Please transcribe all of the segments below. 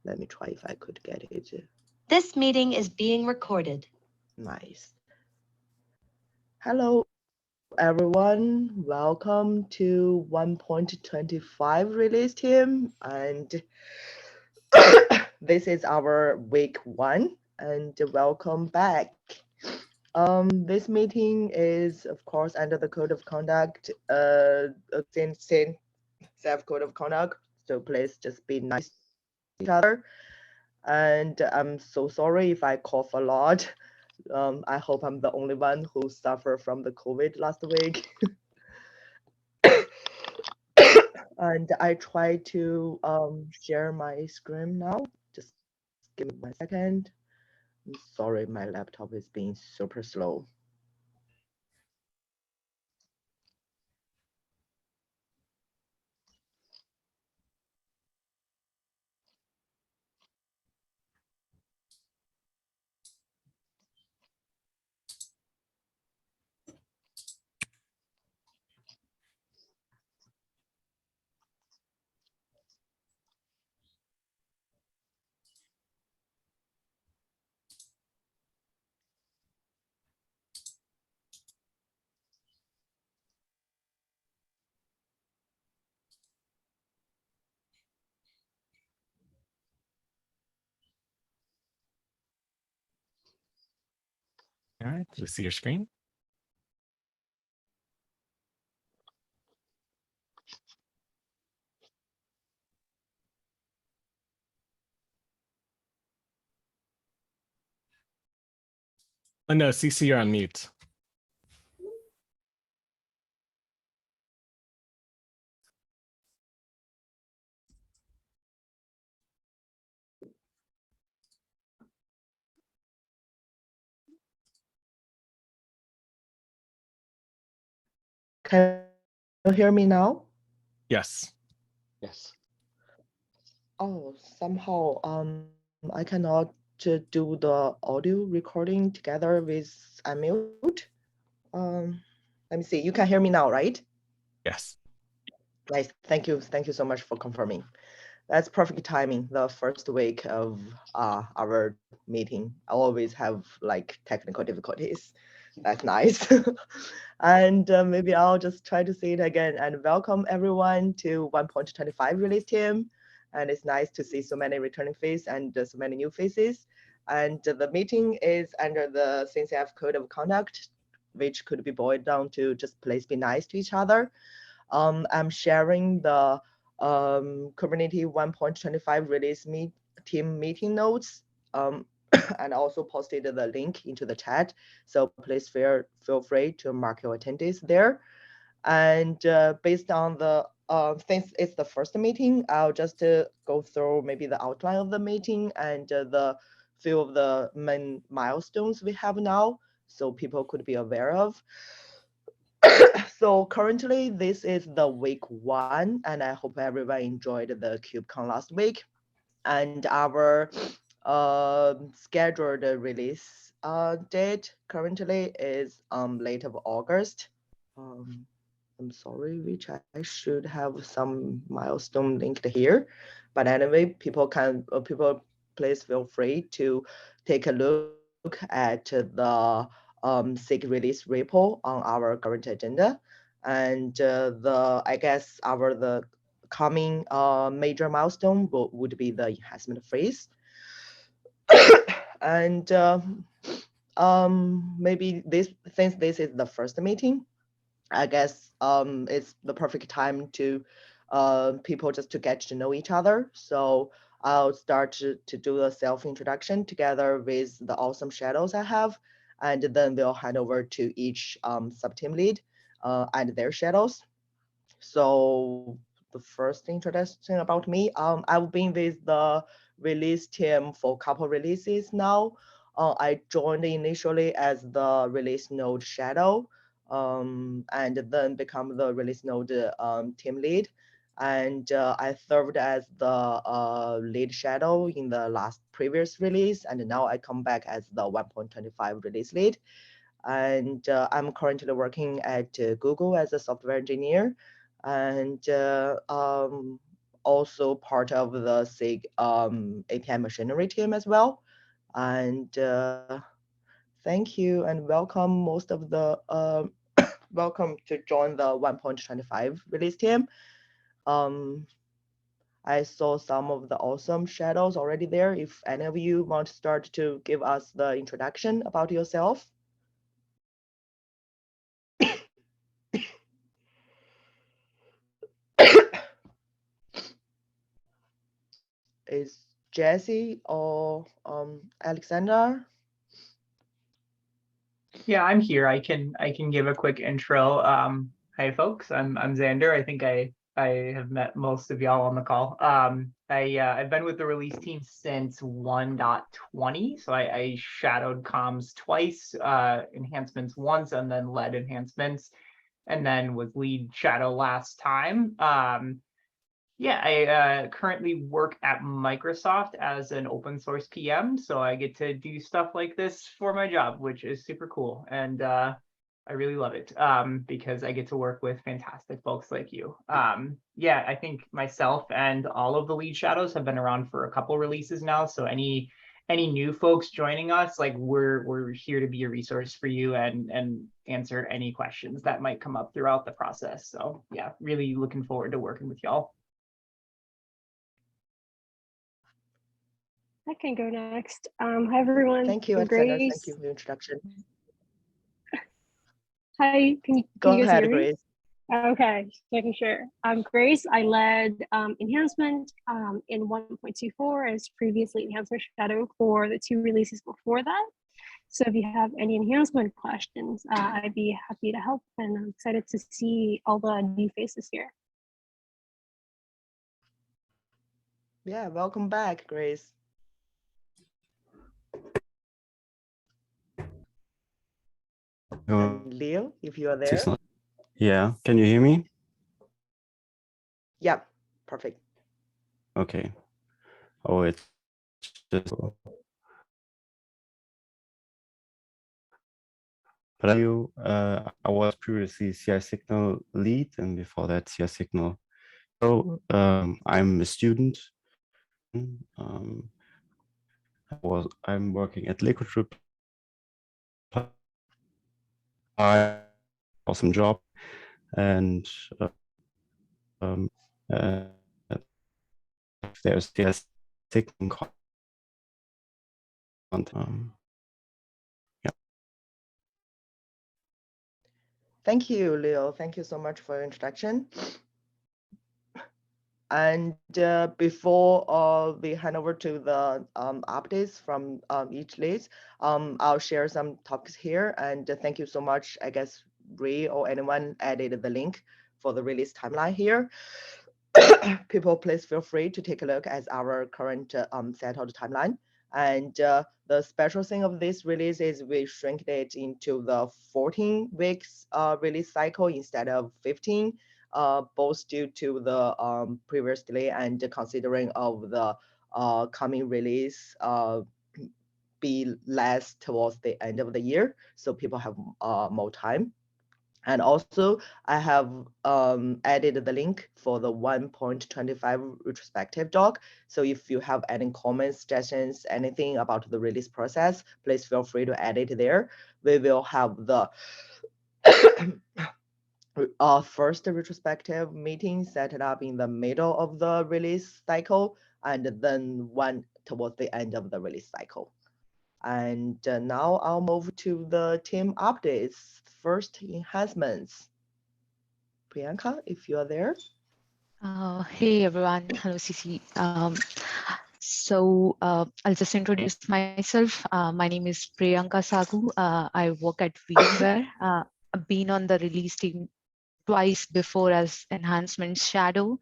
Let me try if I could get it. This meeting is being recorded. Nice. Hello, everyone. Welcome to 1.25 release team. And this is our week 1. And welcome back. This meeting is, of course, under the code of conduct, same self code of conduct. So please just be nice to each other. And I'm so sorry if I cough a lot. I hope I'm the only one who suffered from the COVID last week. And I try to share my screen now. Just give me 1 second. I'm sorry, my laptop is being super slow. All right, do you see your screen? Oh no, CC, you're on mute. Can you hear me now? Yes. Yes. Oh, somehow I cannot do the audio recording together with unmute. Let me see. You can hear me now, right? Yes. Nice. Thank you so much for confirming. That's perfect timing. The first week of our meeting, I always have like technical difficulties. That's nice. And maybe I'll just try to say it again. And welcome everyone to 1.25 release team. And it's nice to see so many returning faces and so many new faces. And the meeting is under the CNCF code of conduct, which could be boiled down to just please be nice to each other. I'm sharing the Kubernetes 1.25 release team meeting notes, and also posted the link into the chat. So please feel free to mark your attendance there. And based on the since it's the first meeting, I'll just go through maybe the outline of the meeting and the few of the main milestones we have now, so people could be aware of. So currently, this is the week 1, and I hope everyone enjoyed the KubeCon last week. And our scheduled release date currently is late of August. Um, I'm sorry, which I should have some milestone linked here. But anyway, people please feel free to take a look at the SIG release repo on our current agenda. And I guess the coming major milestone would be the enhancement phase. And maybe since this is the first meeting, I guess it's the perfect time to people just to get to know each other. So I'll start to do a self-introduction together with the awesome shadows I have, and then we'll hand over to each sub-team lead and their shadows. So the first introduction about me, I've been with the release team for a couple releases now. I joined initially as the release node shadow, and then become the release node team lead. And I served as the lead shadow in the last previous release, and now I come back as the 1.25 release lead. And I'm currently working at Google as a software engineer. And also part of the SIG API machinery team as well. And thank you and welcome most of the welcome to join the 1.25 release team. I saw some of the awesome shadows already there. If any of you want to start to give us the introduction about yourself. Is Jesse or Alexander? Yeah, I'm here. I can give a quick intro. Hi folks, I'm Xander. I think I have met most of y'all on the call. I've been with the release team since 1.20, so I shadowed comms twice, enhancements once, and then led enhancements, and then was lead shadow last time. Yeah, I currently work at Microsoft as an open source PM, so I get to do stuff like this for my job, which is super cool, and I really love it because I get to work with fantastic folks like you. Yeah, I think myself and all of the lead shadows have been around for a couple releases now, so any new folks joining us, like we're here to be a resource for you and answer any questions that might come up throughout the process. So yeah, really looking forward to working with y'all. I can go next. Hi, everyone. Thank you, I'm Alexander. Grace. Thank you for the introduction. Hi, can you Go guys ahead, hear me? Grace. Okay, just making sure. I'm Grace. I led enhancement in 1.24 as previously enhancement shadow for the 2 releases before that. So if you have any enhancement questions, I'd be happy to help, and I'm excited to see all the new faces here. Yeah, welcome back, Grace. And Leo, if you are there. Yeah, can you hear me? Yeah, perfect. Okay. Oh, it's just. But I was previously CI Signal lead, and before that CI Signal. So I'm a student. I'm working at Liquid Reply. Awesome job, and there's CI Signal content. Yeah. Thank you, Leo. Thank you so much for your introduction. And before we hand over to the updates from each lead, I'll share some topics here. And thank you so much. I guess Ray or anyone added the link for the release timeline here. People, please feel free to take a look at our current settled timeline. And the special thing of this release is we shrink it into the 14 weeks release cycle instead of 15. Both due to the previous delay and considering of the coming release be less towards the end of the year, so people have more time. And also, I have added the link for the 1.25 retrospective doc. So if you have any comments, suggestions, anything about the release process, please feel free to add it there. We will have the first retrospective meeting set up in the middle of the release cycle, and then one towards the end of the release cycle. And now I'll move to the team updates. First, enhancements. Priyanka, if you are there. Hey everyone, hello CC. I'll just introduce myself. My name is Priyanka Sagu. I work at VMware. I've been on the release team twice before as enhancements shadow,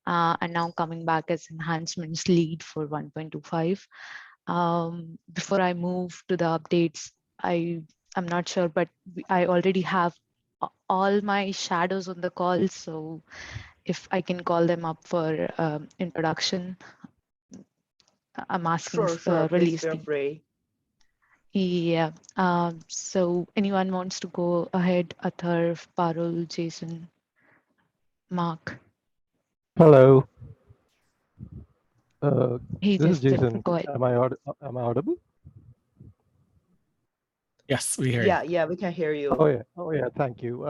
and now coming back as enhancements lead for 1.25. Before I move to the updates, I'm not sure, but I already have all my shadows on the call, so if I can call them up for introduction. I'm asking Sure, please release feel team. free. Yeah. So anyone wants to go ahead? Atharv, Parul, Jason, Mark. Hello. He This is just Jason. go ahead. Am I audible? Yes, we hear you. Yeah, we can hear you. Oh yeah. Thank you.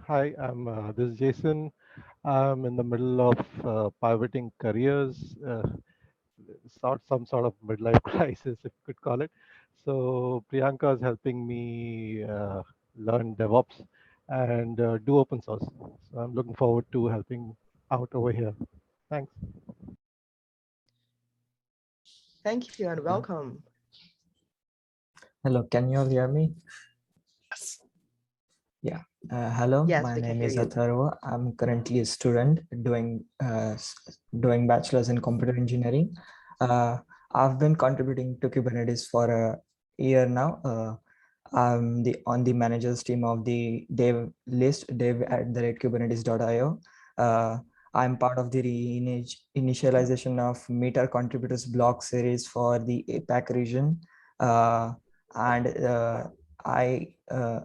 Hi, this is Jason. I'm in the middle of pivoting careers. Some sort of midlife crisis, if you could call it. So Priyanka is helping me learn DevOps and do open source. So I'm looking forward to helping out over here. Thanks. Thank you and welcome. Hello, can you all hear me? Yes. Yeah. Hello, Yes, my we can name hear is you. Atharva. I'm currently a student doing bachelor's in computer engineering. I've been contributing to Kubernetes for a year now. I'm on the managers team of the dev list, dev@kubernetes.io. I'm part of the initialization of Meter contributors blog series for the APAC region.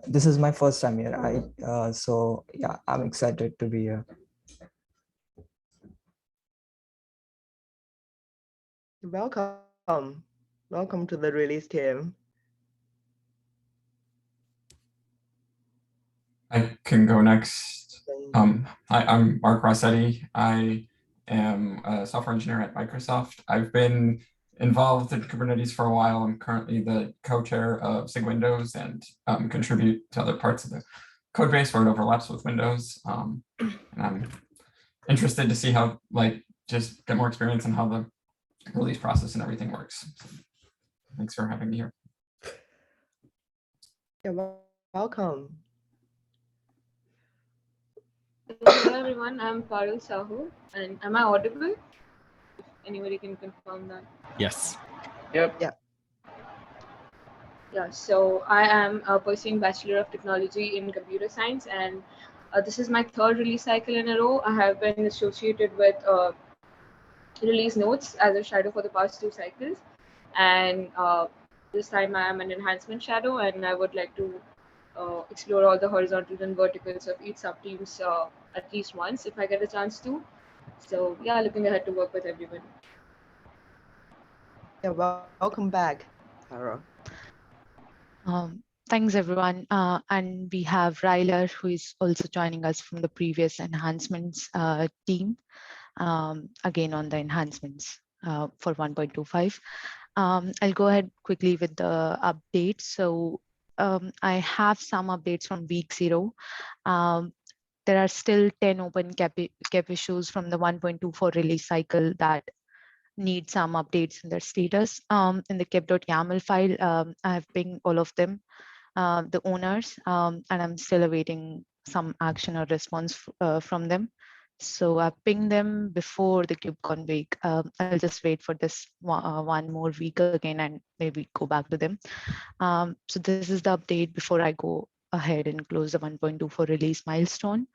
This is my first time here. So yeah, I'm excited to be here. Welcome. Welcome to the release team. I can go next. Hi, I'm Mark Rossetti. I am a software engineer at Microsoft. I've been involved in Kubernetes for a while. I'm currently the co-chair of SIG Windows and contribute to other parts of the code base where it overlaps with Windows. And I'm interested to see how, just get more experience in how the release process and everything works. So, thanks for having me here. You're welcome. Hello everyone, I'm Parul Sahu, and am I audible? If anybody can confirm that. Yes. Yep. Yeah. Yeah, so I am pursuing Bachelor of Technology in Computer Science, and this is my third release cycle in a row. I have been associated with release notes as a shadow for the past 2 cycles, and this time I am an enhancement shadow, and I would like to explore all the horizontals and verticals of each subteams at least once if I get a chance to. So yeah, looking ahead to work with everyone. Yeah, welcome back, Tara. Thanks, everyone. And we have Ryler, who is also joining us from the previous enhancements team, again on the enhancements for 1.25. I'll go ahead quickly with the updates. So I have some updates from week 0. There are still 10 open cap issues from the 1.24 release cycle that need some updates in their status. In the kep.yaml file, I have pinged all of them, the owners, and I'm still awaiting some action or response from them. So I pinged them before the KubeCon week. I'll just wait for this one more week again and maybe go back to them. So this is the update before I go ahead and close the 1.24 release milestone.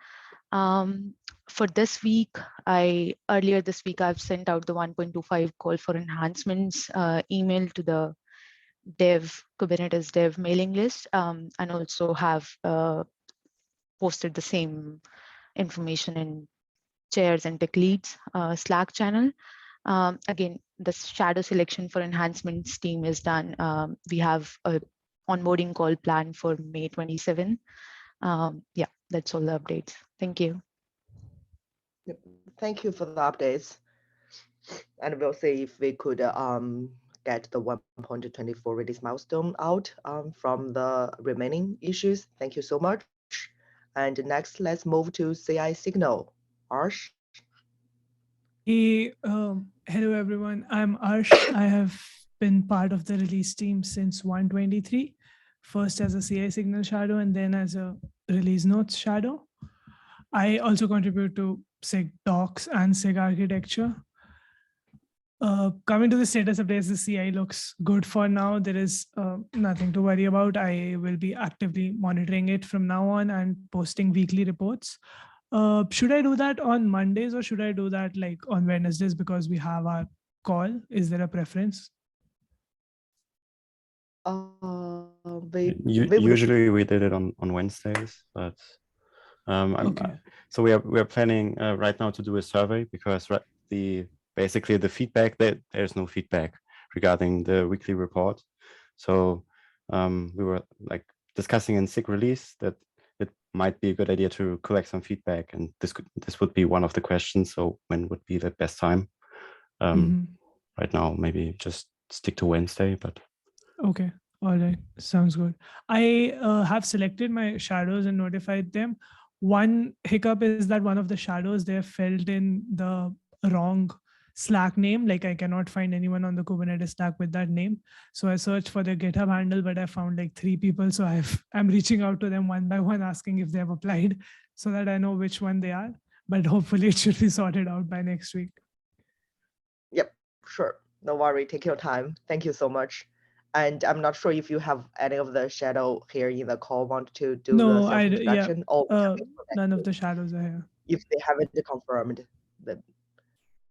For this week, earlier this week, I've sent out the 1.25 call for enhancements email to the Kubernetes dev mailing list, and also have posted the same information in chairs and tech leads Slack channel. Again, the shadow selection for enhancements team is done. We have a onboarding call planned for May 27. Yeah, that's all the updates. Thank you. Thank you for the updates. And we'll see if we could get the 1.24 release milestone out from the remaining issues. Thank you so much. And next, let's move to CI Signal. Arsh. Hey, hello everyone. I'm Arsh. I have been part of the release team since 1.23, first as a CI Signal shadow and then as a release notes shadow. I also contribute to SIG docs and SIG architecture. Coming to the status updates, the CI looks good for now. There is nothing to worry about. I will be actively monitoring it from now on and posting weekly reports. Should I do that on Mondays or should I do that like on Wednesdays because we have our call? Is there a preference? Usually we did it on Wednesdays, but okay. so we are planning right now to do a survey because the basically the feedback that there's no feedback regarding the weekly report. So we were like discussing in SIG release that it might be a good idea to collect some feedback, and this would be one of the questions. So when would be the best time? Right now, maybe just stick to Wednesday, but okay. All right, sounds good. I have selected my shadows and notified them. One hiccup is that one of the shadows, they're filled in the wrong Slack name. Like I cannot find anyone on the Kubernetes Slack with that name. So I searched for their GitHub handle, but I found like 3 people. So I'm reaching out to them one by one, asking if they have applied so that I know which one they are. But hopefully it should be sorted out by next week. Yep, sure. No worry. Take your time. Thank you so much. And I'm not sure if you have any of the shadow here in the call want to do the self-introduction. None of the shadows are here. If they haven't confirmed, then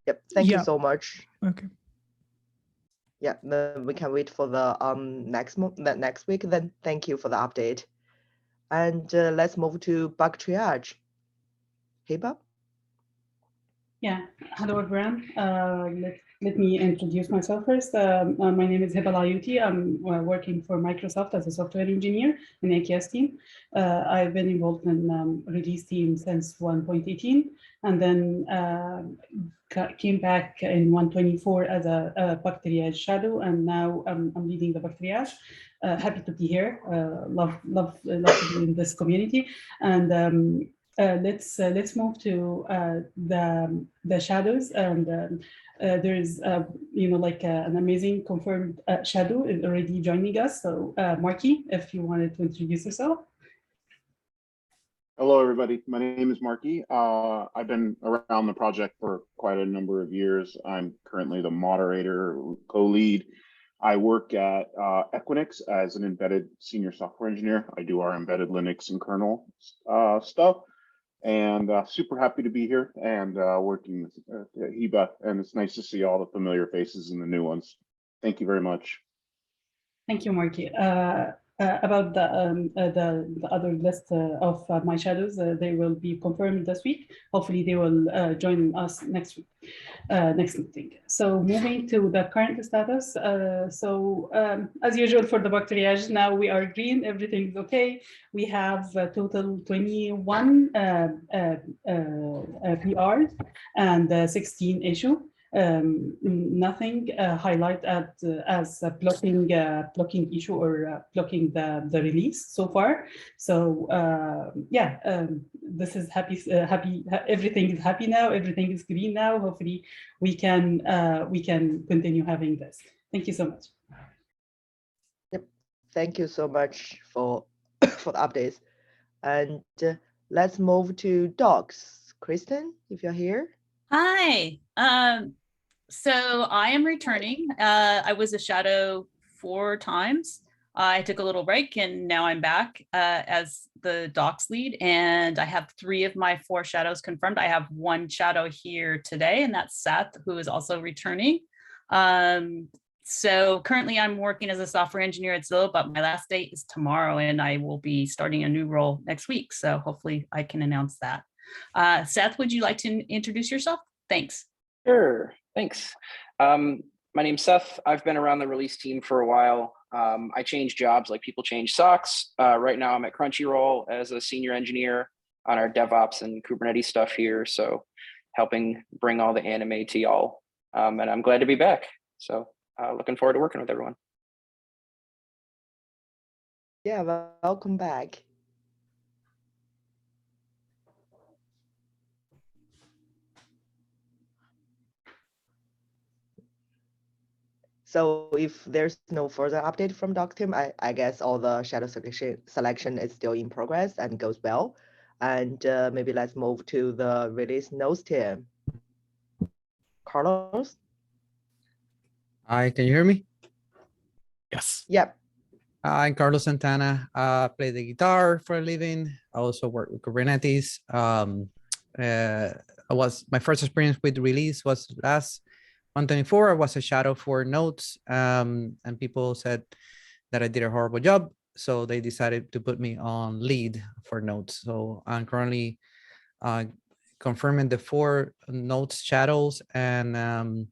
yep. Thank you so much. Okay. Yeah, then we can wait for the next week. Then thank you for the update. And let's move to bug triage. Heba? Yeah, hello everyone. Let me introduce myself first. My name is Heba Layuti. I'm working for Microsoft as a software engineer in AKS team. I've been involved in release team since 1.18, and then came back in 1.24 as a bug triage shadow, and now I'm leading the bug triage. Happy to be here. Love to be in this community, and let's move to the shadows, and there's an amazing confirmed shadow is already joining us. So Marky, if you wanted to introduce yourself. Hello everybody, my name is Marky. I've been around the project for quite a number of years. I'm currently the moderator, co-lead. I work at Equinix as an embedded senior software engineer. I do our embedded Linux and kernel stuff. And super happy to be here and working with Heba, and it's nice to see all the familiar faces and the new ones. Thank you very much. Thank you, Marky. About the other list of my shadows, they will be confirmed this week. Hopefully, they will join us next week, next meeting. So moving to the current status. As usual for the bug triage, now we are green. Everything is okay. We have a total 21 PRs and 16 issue. Nothing highlight as a blocking issue or blocking the release so far. So this is happy. Everything is happy now. Everything is green now. Hopefully, we can continue having this. Thank you so much. Yep. Thank you so much for for the updates. And let's move to docs. Kristen, if you're here. Hi. So I am returning. I was a shadow 4 times. I took a little break and now I'm back as the docs lead, and I have 3 of my 4 shadows confirmed. I have 1 shadow here today, and that's Seth, who is also returning. So currently I'm working as a software engineer at Zillow, but my last date is tomorrow and I will be starting a new role next week. So hopefully I can announce that. Seth, would you like to introduce yourself? Thanks. Sure, thanks. My name's Seth. I've been around the release team for a while. I change jobs like people change socks. Right now I'm at Crunchyroll as a senior engineer on our DevOps and Kubernetes stuff here. So helping bring all the anime to y'all. And I'm glad to be back. So looking forward to working with everyone. Yeah, welcome back. So if there's no further update from Doc team, I guess all the shadow selection is still in progress and goes well. And maybe let's move to the release notes team. Carlos? Hi, can you hear me? Yes. Yep. I'm Carlos Santana. I play the guitar for a living. I also work with Kubernetes. My first experience with release was last 124. I was a shadow for nodes, and people said that I did a horrible job, so they decided to put me on lead for nodes. So I'm currently confirming the 4 nodes shadows. And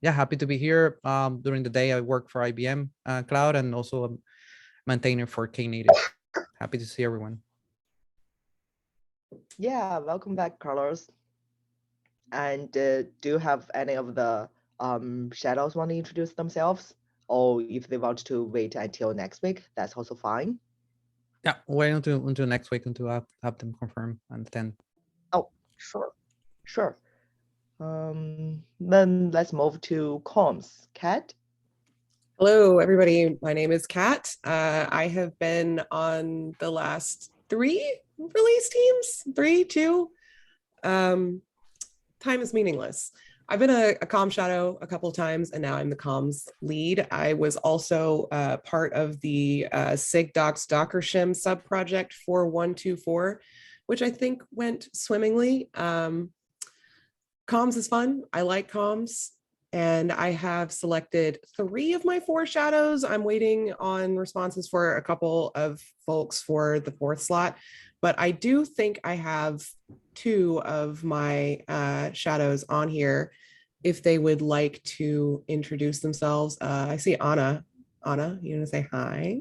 yeah, happy to be here. During the day, I work for IBM Cloud and also a maintainer for Knative. Happy to see everyone. Yeah, welcome back, Carlos. And do you have any of the shadows want to introduce themselves? Or if they want to wait until next week, that's also fine. Yeah, wait until next week until I have them confirm and then. Oh, sure. Then let's move to comms. Kat? Hello, everybody. My name is Kat. I have been on the last 3 release teams, 3, 2. Time is meaningless. I've been a comm shadow a couple of times, and now I'm the comms lead. I was also part of the SIG Docs Docker Shim sub-project for 124, which I think went swimmingly. Comms is fun. I like comms. And I have selected 3 of my 4 shadows. I'm waiting on responses for a couple of folks for the 4th slot, but I do think I have 2 of my shadows on here if they would like to introduce themselves. I see Anna. Anna, you want to say hi?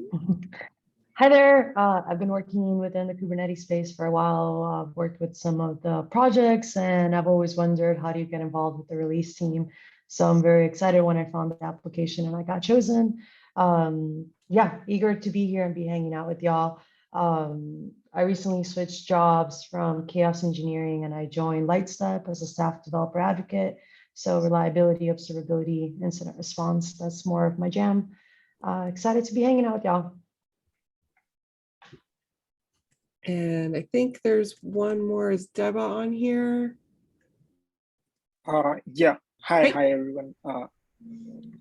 Hi there. I've been working within the Kubernetes space for a while. I've worked with some of the projects, and I've always wondered, how do you get involved with the release team? So I'm very excited when I found the application and I got chosen. Yeah, eager to be here and be hanging out with y'all. I recently switched jobs from chaos engineering and I joined Lightstep as a staff developer advocate. So reliability, observability, incident response, that's more of my jam. Excited to be hanging out with y'all. And I think there's one more. Is Deba on here? Yeah. Hi everyone.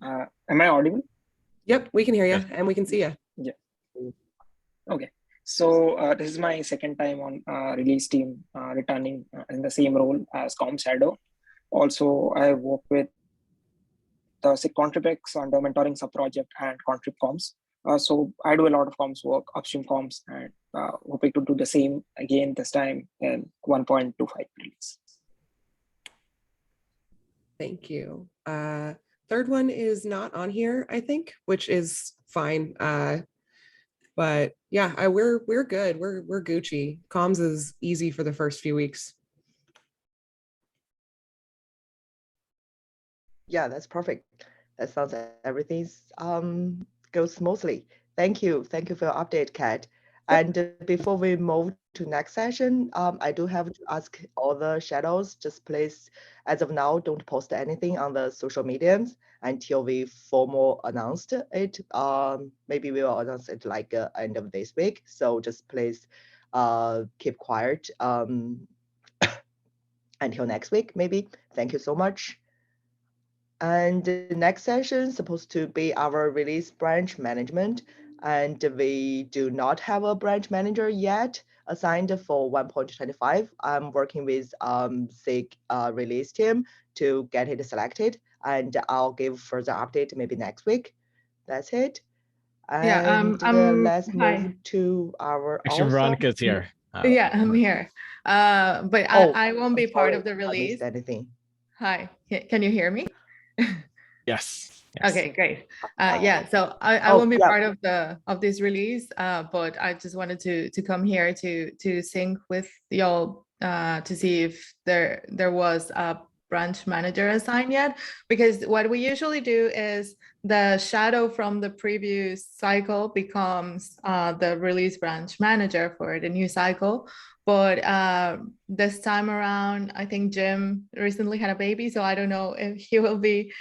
Am I audible? Yep, we can hear you and we can see you. Yeah. Okay. So this is my second time on release team, returning in the same role as Comm Shadow. Also, I work with the SIG Contribex under mentoring sub-project and Contrib Comms. So I do a lot of comms work, upstream comms, and hoping to do the same again this time in 1.25 release. Thank you. Third one is not on here, I think, which is fine. But yeah, we're good. We're Gucci. Comms is easy for the first few weeks. Yeah, that's perfect. That sounds like everything's goes smoothly. Thank you for your update, Kat. And before we move to next session, I do have to ask all the shadows, just please, as of now, don't post anything on the social medias until we formal announced it. Maybe we will announce it like end of this week. So just please keep quiet until next week, maybe. Thank you so much. And the next session is supposed to be our release branch management. And we do not have a branch manager yet assigned for 1.25. I'm working with SIG release team to get it selected. And I'll give further update maybe next week. That's it. And let's move to our Actually, Veronica's here. Yeah, I'm here. But I won't be part of the release. Anything. Hi, can you hear me? Yes. Okay, great. Yeah, so I won't be part of this release, but I just wanted to come here to sync with y'all to see if there was a branch manager assigned yet, because what we usually do is the shadow from the previous cycle becomes the release branch manager for the new cycle. But this time around, I think Jim recently had a baby, so I don't know if he will be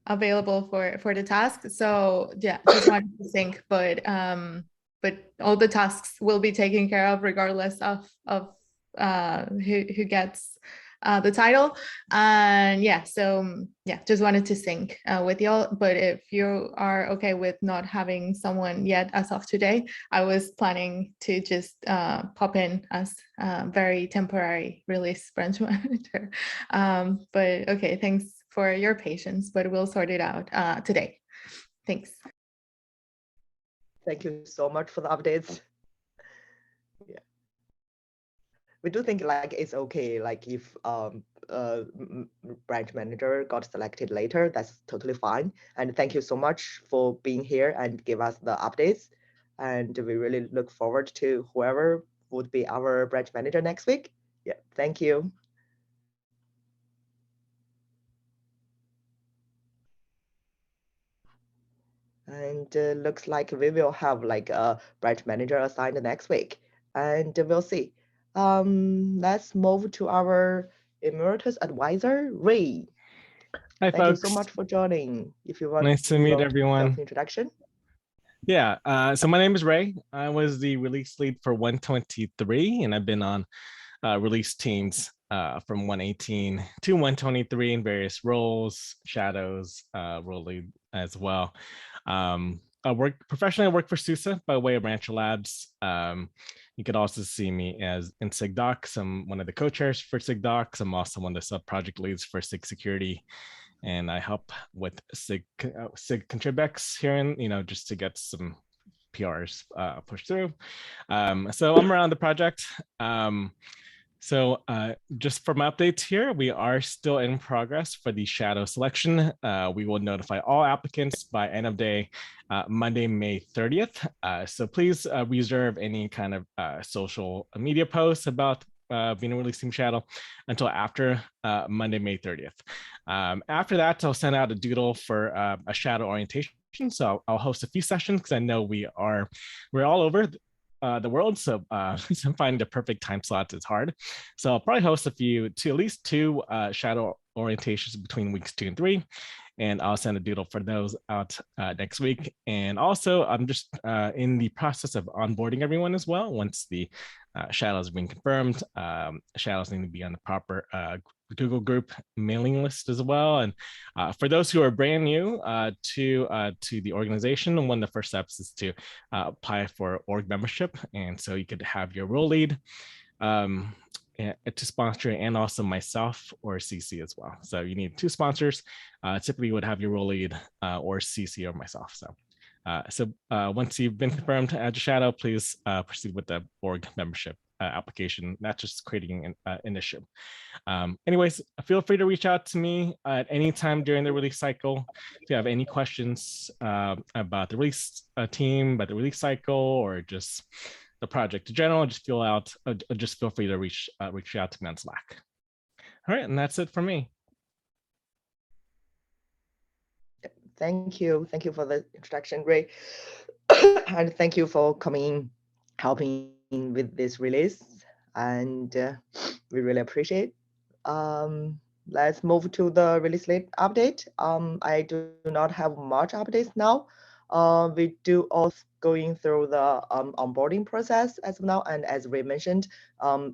available for the task. So yeah, just wanted to sync, but all the tasks will be taken care of regardless of who gets the title. And yeah, so yeah, just wanted to sync with y'all. But if you are okay with not having someone yet as of today, I was planning to just pop in as very temporary release branch manager. But okay, thanks for your patience, but we'll sort it out today. Thanks. Thank you so much for the updates. Yeah. we do think like it's okay. Like if branch manager got selected later, that's totally fine. And thank you so much for being here and give us the updates. And we really look forward to whoever would be our branch manager next week. Yeah, thank you. And looks like we will have like a branch manager assigned next week, and we'll see. Let's move to our emeritus advisor, Ray. Hi, Thank you folks. so much for joining. If you want, Nice to meet everyone. Self-introduction. Yeah, so my name is Ray. I was the release lead for 123, and I've been on release teams from 118 to 123 in various roles, shadows, role lead as well. I work professionally. I work for SUSE by way of Rancher Labs. You could also see me as in SIGDocs. I'm one of the co-chairs for SIGDocs. I'm also one of the sub-project leads for SIG Security, and I help with SIG Contribex here, in just to get some PRs pushed through. So I'm around the project. So just for my updates here, we are still in progress for the shadow selection. We will notify all applicants by end of day Monday, May 30th. So please reserve any kind of social media posts about being a release team shadow until after Monday, May 30th. After that, I'll send out a doodle for a shadow orientation. So I'll host a few sessions because I know we're all over the world, so finding the perfect time slots is hard. So I'll probably host at least two shadow orientations between weeks 2 and 3, and I'll send a doodle for those out next week. And also, I'm just in the process of onboarding everyone as well. Once the shadows have been confirmed, shadows need to be on the proper Google group mailing list as well. And for those who are brand new to the organization, one of the first steps is to apply for org membership. And so you could have your role lead to sponsor, and also myself or CC as well. So you need 2 sponsors. Typically you would have your role lead or CC or myself. So once you've been confirmed as a shadow, please proceed with the org membership application, not just creating an initiative. Anyways, feel free to reach out to me at any time during the release cycle. If you have any questions about the release team, about the release cycle, or just the project in general, just feel free to reach out to me on Slack. All right, and that's it for me. Thank you for the introduction, Ray. And thank you for coming, helping with this release, and we really appreciate. Let's move to the release late update. I do not have much updates now. We do also going through the onboarding process as of now, and as Ray mentioned,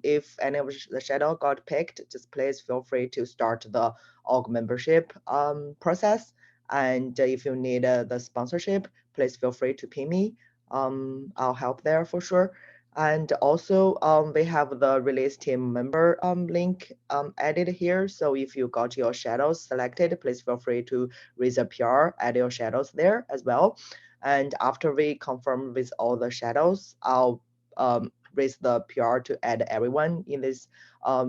if any of the shadow got picked, just please feel free to start the org membership process. And if you need the sponsorship, please feel free to ping me. I'll help there for sure. And also, we have the release team member link added here. So if you got your shadows selected, please feel free to raise a PR, add your shadows there as well. And after we confirm with all the shadows, I'll raise the PR to add everyone in this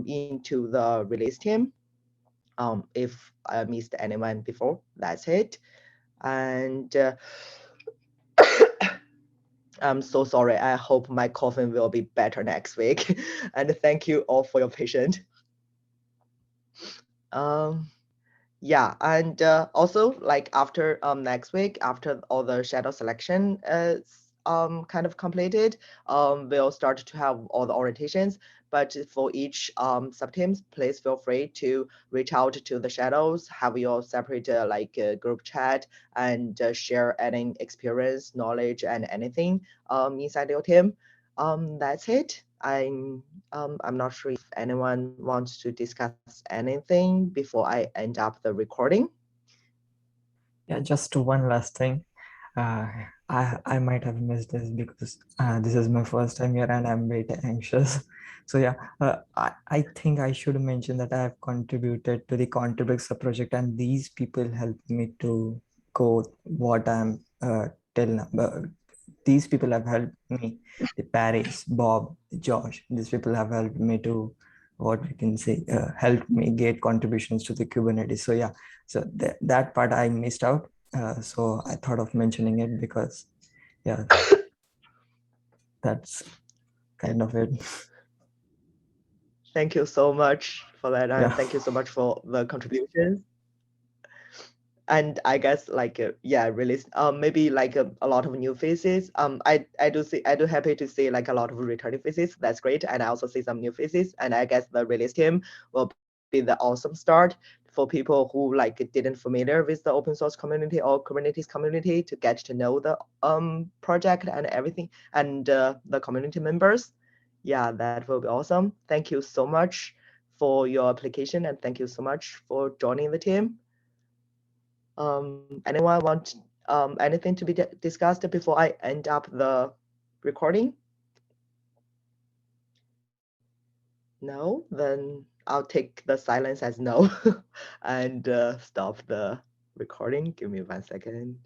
into the release team. If I missed anyone before, that's it. And I'm so sorry. I hope my coughing will be better next week. And thank you all for your patience. Yeah, and also like after next week, after all the shadow selection is kind of completed, we'll start to have all the orientations. But for each subteams, please feel free to reach out to the shadows, have your separate group chat, and share any experience, knowledge, and anything inside your team. That's it. I'm not sure if anyone wants to discuss anything before I end up the recording. Yeah, just one last thing. I might have missed this because this is my first time here and I'm very anxious. So yeah, I think I should mention that I have contributed to the Contribix project, and these people helped me to go what I'm till now, these people have helped me. The Paris, Bob, Josh, these people have helped me to, what we can say, help me get contributions to the Kubernetes. So yeah, so that part I missed out. So I thought of mentioning it because, yeah, that's kind of it. Thank you so much for that, and Yeah. thank you so much for the contributions. And I guess like yeah, release maybe like a lot of new faces. I do happy to see like a lot of returning faces. That's great, and I also see some new faces. And I guess the release team will be the awesome start for people who like didn't familiar with the open source community or Kubernetes community to get to know the project and everything and the community members. Yeah, that will be awesome. Thank you so much for your application, and thank you so much for joining the team. Anyone want anything to be discussed before I end up the recording? No, then I'll take the silence as no and stop the recording. Give me 1 second.